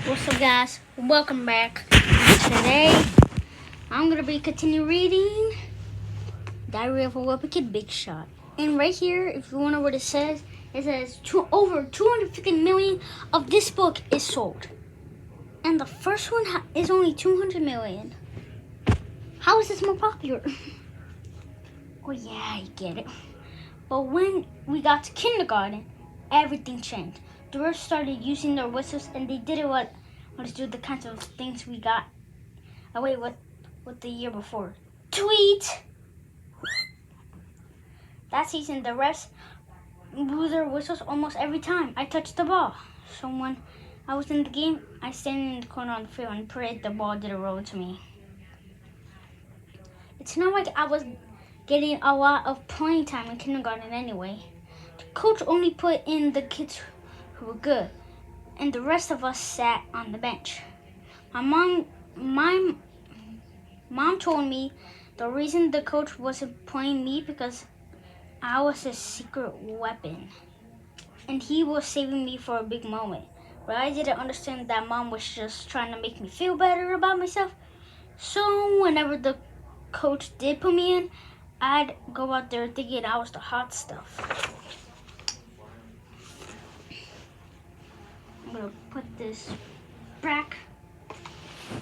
What's up, guys? Welcome back. Today, I'm gonna be continue reading Diary of a Wimpy Kid Big Shot. And right here, if you wonder what it says over 250 million of this book is sold, and the first one is only 200 million. How is this more popular? Oh yeah, I get it. But when we got to kindergarten, everything changed. The rest started using their whistles, and they did what to do the kinds of things we got away with the year before. Tweet! That season, the refs blew their whistles almost every time I touched the ball. So when I was in the game, I stand in the corner on the field and prayed the ball didn't roll to me. It's not like I was getting a lot of playing time in kindergarten anyway. The coach only put in the kids who were good, and the rest of us sat on the bench. My mom told me the reason the coach wasn't playing me because I was a secret weapon, and he was saving me for a big moment. But I didn't understand that mom was just trying to make me feel better about myself. So whenever the coach did put me in, I'd go out there thinking I was the hot stuff. I'm gonna put this back.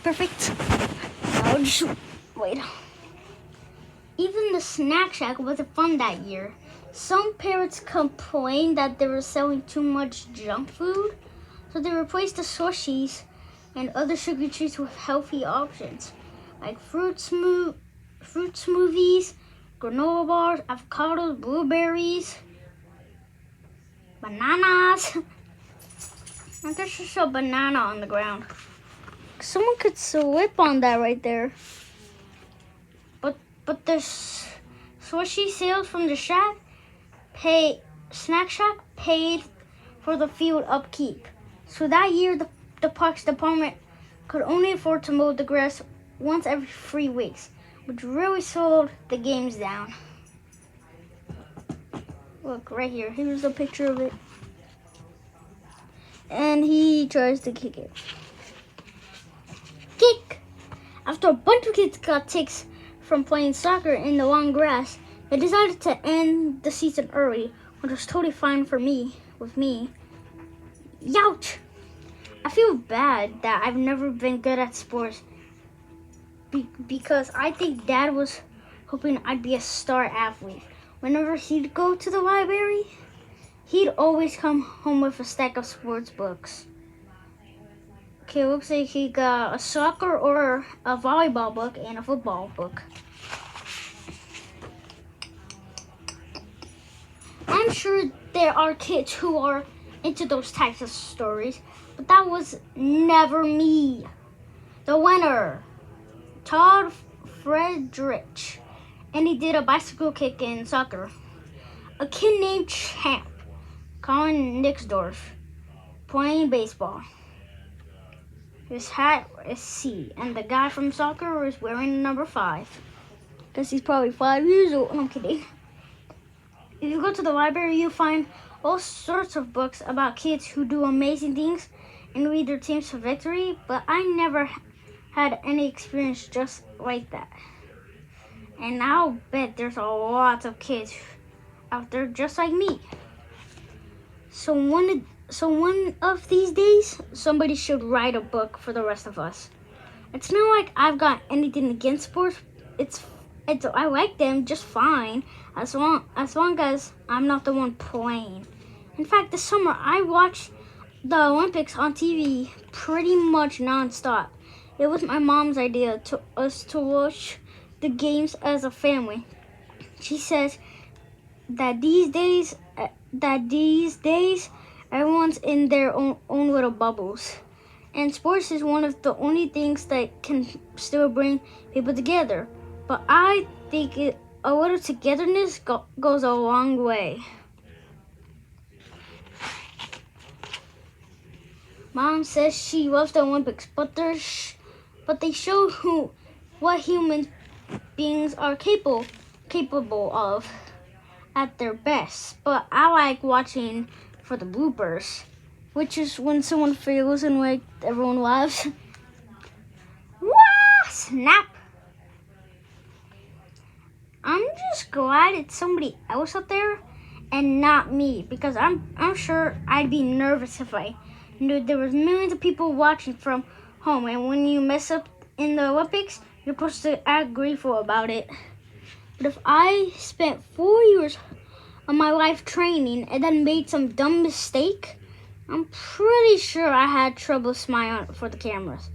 Perfect. Now just wait. Even the snack shack wasn't fun that year. Some parents complained that they were selling too much junk food, so they replaced the slushies and other sugary treats with healthy options, like fruit smoothies, granola bars, avocados, blueberries, bananas. And there's just a banana on the ground. Someone could slip on that right there. But the slushy sales from the snack shack paid for the field upkeep. So that year, the parks department could only afford to mow the grass once every 3 weeks, which really slowed the games down. Look, right here. Here's a picture of it. And he tries to kick it. Kick! After a bunch of kids got ticks from playing soccer in the long grass, they decided to end the season early, which was totally fine with me. Youch! I feel bad that I've never been good at sports because I think Dad was hoping I'd be a star athlete. Whenever he'd go to the library, he'd always come home with a stack of sports books. Okay, looks like he got a soccer or a volleyball book and a football book. I'm sure there are kids who are into those types of stories, but that was never me. The winner, Todd Friedrich, and he did a bicycle kick in soccer. A kid named Champ, Colin Nixdorf, playing baseball. His hat is C, and the guy from soccer is wearing number 5. Because he's probably 5 years old. I'm kidding. If you go to the library, you'll find all sorts of books about kids who do amazing things and lead their teams to victory, but I never had any experience just like that. And I'll bet there's a lot of kids out there just like me. So one of these days, somebody should write a book for the rest of us. It's not like I've got anything against sports. I like them just fine as long as I'm not the one playing. In fact, this summer I watched the Olympics on TV pretty much nonstop. It was my mom's idea to watch the games as a family. She says that these days everyone's in their own little bubbles. And sports is one of the only things that can still bring people together. But I think a little togetherness goes a long way. Mom says she loves the Olympics, but they show what human beings are capable of at their best. But I like watching for the bloopers. which is when someone fails and like everyone laughs. Wah! Snap! I'm just glad it's somebody else up there and not me, because I'm sure I'd be nervous if I knew there was millions of people watching from home, and when you mess up in the Olympics, you're supposed to act grateful about it. But if I spent 4 years of my life training and then made some dumb mistake, I'm pretty sure I had trouble smiling for the cameras.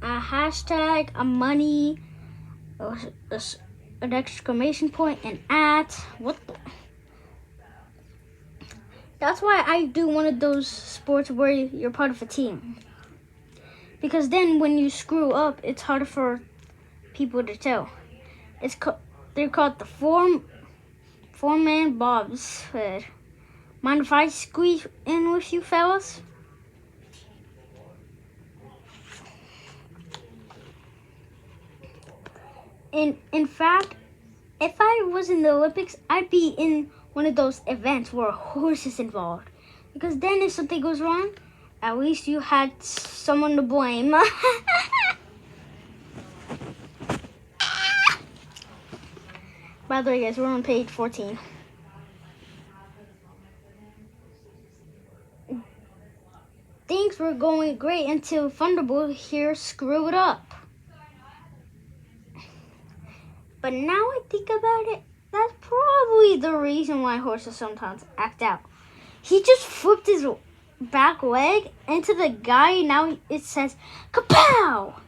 A hashtag, a money, an exclamation point, an at. What the? That's why I do one of those sports where you're part of a team. Because then when you screw up, it's harder for people to tell. They're called the four-man bobsled. Mind if I squeeze in with you fellas? In fact, if I was in the Olympics, I'd be in one of those events where a horse is involved. Because then if something goes wrong, at least you had someone to blame. By the way, guys, we're on page 14. Things were going great until Thunderbolt here screwed up. But now I think about it, that's probably the reason why horses sometimes act out. He just flipped his back leg into the guy, now it says, kapow!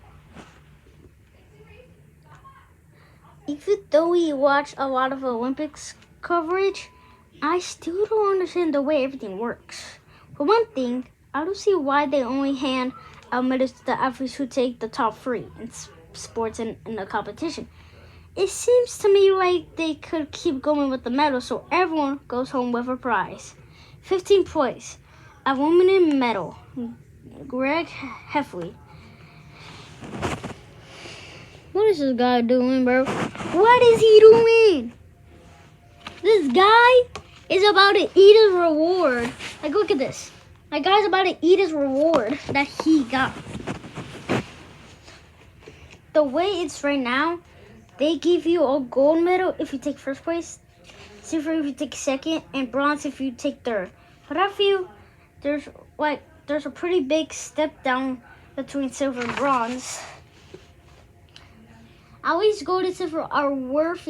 Even though we watch a lot of Olympics coverage, I still don't understand the way everything works. For one thing, I don't see why they only hand out medals to the athletes who take the top 3 in sports in the competition. It seems to me like they could keep going with the medal so everyone goes home with a prize. 15th place, aluminum medal, Greg Heffley. What is this guy doing, bro? What is he doing? This guy is about to eat his reward. Like, look at this. That guy's about to eat his reward that he got. The way it's right now, they give you a gold medal if you take first place, silver if you take second, and bronze if you take third. But I feel there's a pretty big step down between silver and bronze. At least gold and silver are worth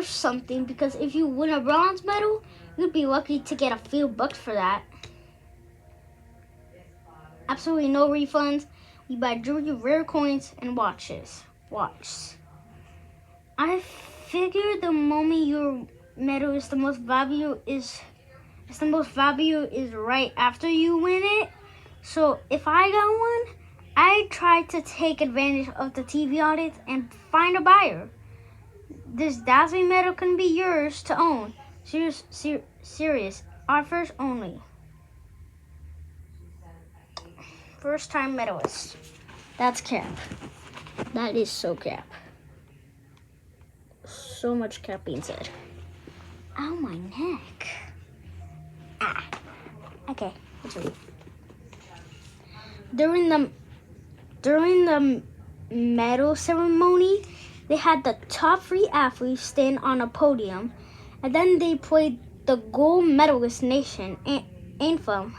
something, because if you win a bronze medal, you'd be lucky to get a few bucks for that. Absolutely no refunds. We buy jewelry, rare coins, and watches. I figure the moment your medal is the most value is right after you win it. So if I got one, I try to take advantage of the TV audience and find a buyer. This dazzling medal can be yours to own. Serious offers only. First time medalist. That's cap. That is so cap. So much cap being said. Ow, my neck. Ah. Okay, let's read. During the medal ceremony, they had the top 3 athletes stand on a podium, and then they played the gold medalist nation anthem,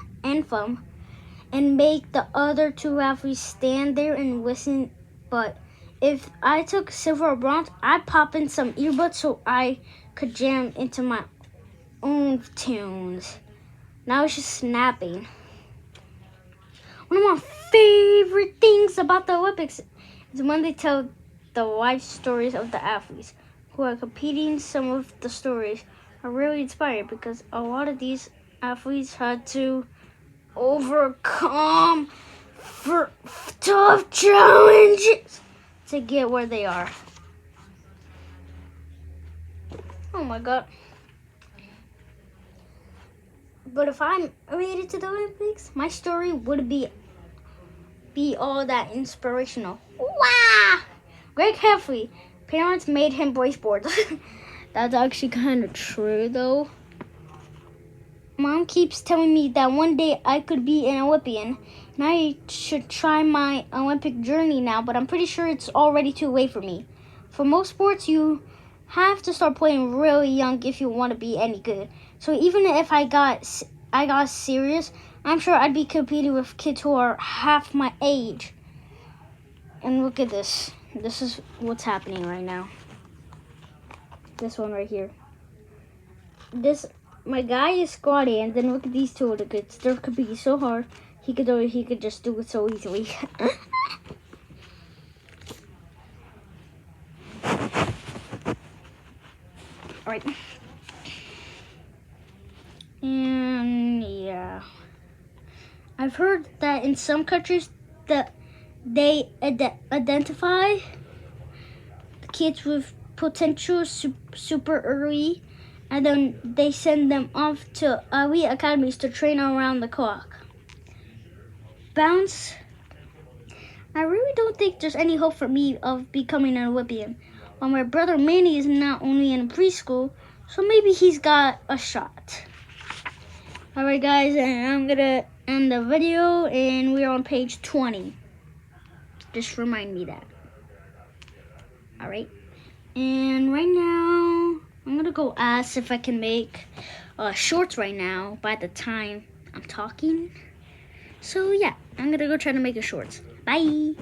and make the other 2 athletes stand there and listen. But if I took silver or bronze, I'd pop in some earbuds so I could jam into my own tunes. Now it's just snapping. One of my favorite things about the Olympics is when they tell the life stories of the athletes who are competing. Some of the stories are really inspiring because a lot of these athletes had to overcome tough challenges to get where they are. Oh my god. But if I made it to the Olympics, my story would be all that inspirational. Wow! Greg Heffley, parents made him play sports. That's actually kind of true though. Mom keeps telling me that one day I could be an Olympian, and I should try my Olympic journey now, but I'm pretty sure it's already too late for me. For most sports, you have to start playing really young if you want to be any good. So even if I got serious, I'm sure I'd be competing with kids who are half my age. And look at this. This is what's happening right now. This one right here. My guy is squatty, and then look at these two other kids. They're competing so hard. He could just do it so easily. All right. And yeah, I've heard that in some countries that they identify kids with potential super early, and then they send them off to elite academies to train around the clock. Bounce. I really don't think there's any hope for me of becoming an Olympian. While my brother Manny is not only in preschool, so maybe he's got a shot. Alright guys, and I'm gonna end the video, and we're on page 20. Just remind me that. Alright. And right now, I'm gonna go ask if I can make shorts right now by the time I'm talking. So yeah, I'm gonna go try to make a shorts. Bye!